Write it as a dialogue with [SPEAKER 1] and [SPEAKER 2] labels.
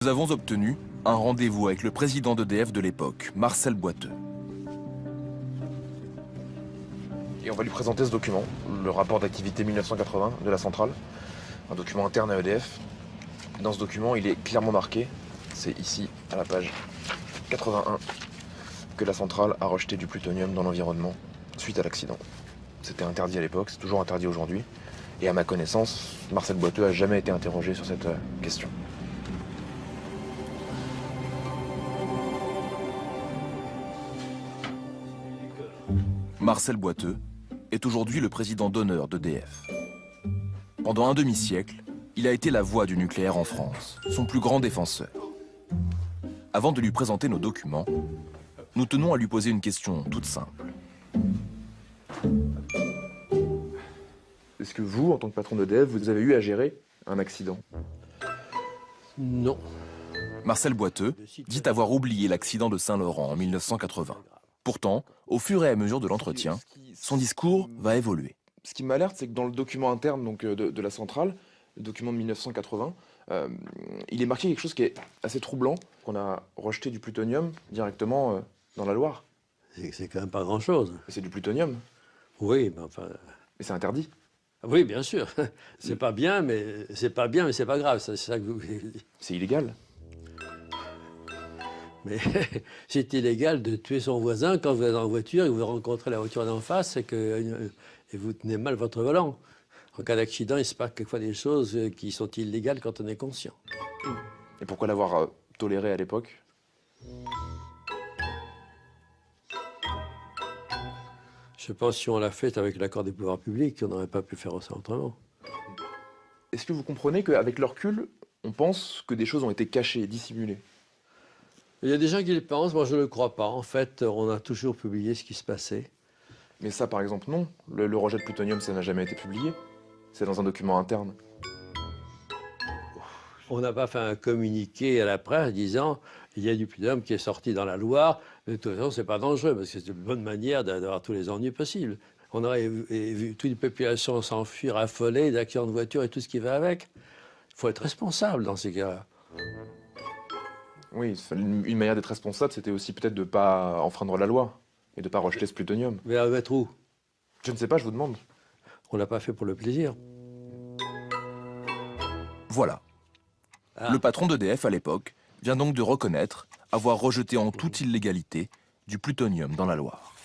[SPEAKER 1] Nous avons obtenu un rendez-vous avec le président d'EDF de l'époque, Marcel Boiteux.
[SPEAKER 2] Et on va lui présenter ce document, le rapport d'activité 1980 de la centrale, un document interne à EDF. Dans ce document, il est clairement marqué, c'est ici, à la page 81, que la centrale a rejeté du plutonium dans l'environnement suite à l'accident. C'était interdit à l'époque, c'est toujours interdit aujourd'hui. Et à ma connaissance, Marcel Boiteux n'a jamais été interrogé sur cette question.
[SPEAKER 1] Marcel Boiteux est aujourd'hui le président d'honneur d'EDF. Pendant un demi-siècle, il a été la voix du nucléaire en France, son plus grand défenseur. Avant de lui présenter nos documents, nous tenons à lui poser une question toute simple.
[SPEAKER 2] Est-ce que vous, en tant que patron d'EDF, vous avez eu à gérer un accident?
[SPEAKER 3] Non.
[SPEAKER 1] Marcel Boiteux dit avoir oublié l'accident de Saint-Laurent en 1980. Pourtant, au fur et à mesure de l'entretien, son discours va évoluer.
[SPEAKER 2] Ce qui m'alerte, c'est que dans le document interne donc, de la centrale, le document de 1980, il est marqué quelque chose qui est assez troublant, qu'on a rejeté du plutonium directement dans la Loire.
[SPEAKER 3] C'est quand même pas grand-chose.
[SPEAKER 2] Et c'est du plutonium,
[SPEAKER 3] Oui, mais enfin...
[SPEAKER 2] et c'est interdit.
[SPEAKER 3] Oui, bien sûr. C'est pas bien, mais c'est pas grave. C'est ça que vous voulez dire.
[SPEAKER 2] C'est illégal.
[SPEAKER 3] Mais c'est illégal de tuer son voisin quand vous êtes en voiture et que vous rencontrez la voiture d'en face et vous tenez mal votre volant. En cas d'accident, il se passe quelquefois des choses qui sont illégales quand on est conscient.
[SPEAKER 2] Et pourquoi l'avoir toléré à l'époque?
[SPEAKER 3] Je pense que si on l'a fait avec l'accord des pouvoirs publics, on n'aurait pas pu faire ça autrement.
[SPEAKER 2] Est-ce que vous comprenez qu'avec le recul, on pense que des choses ont été cachées, dissimulées?
[SPEAKER 3] Il y a des gens qui le pensent, moi je ne le crois pas. En fait, on a toujours publié ce qui se passait.
[SPEAKER 2] Mais ça, par exemple, non. Le rejet de plutonium, ça n'a jamais été publié. C'est dans un document interne.
[SPEAKER 3] On n'a pas fait un communiqué à la presse disant il y a du plutonium qui est sorti dans la Loire. De toute façon, c'est pas dangereux parce que c'est une bonne manière d'avoir tous les ennuis possibles. On aurait vu toute une population s'enfuir affolée, d'accidents de voiture et tout ce qui va avec. Il faut être responsable dans ces cas-là.
[SPEAKER 2] Oui, une manière d'être responsable, c'était aussi peut-être de ne pas enfreindre la loi et de ne pas rejeter ce plutonium.
[SPEAKER 3] Mais à mettre où?
[SPEAKER 2] Je ne sais pas, je vous demande.
[SPEAKER 3] On l'a pas fait pour le plaisir.
[SPEAKER 1] Voilà. Le patron d'EDF à l'époque vient donc de reconnaître avoir rejeté en toute illégalité du plutonium dans la Loire.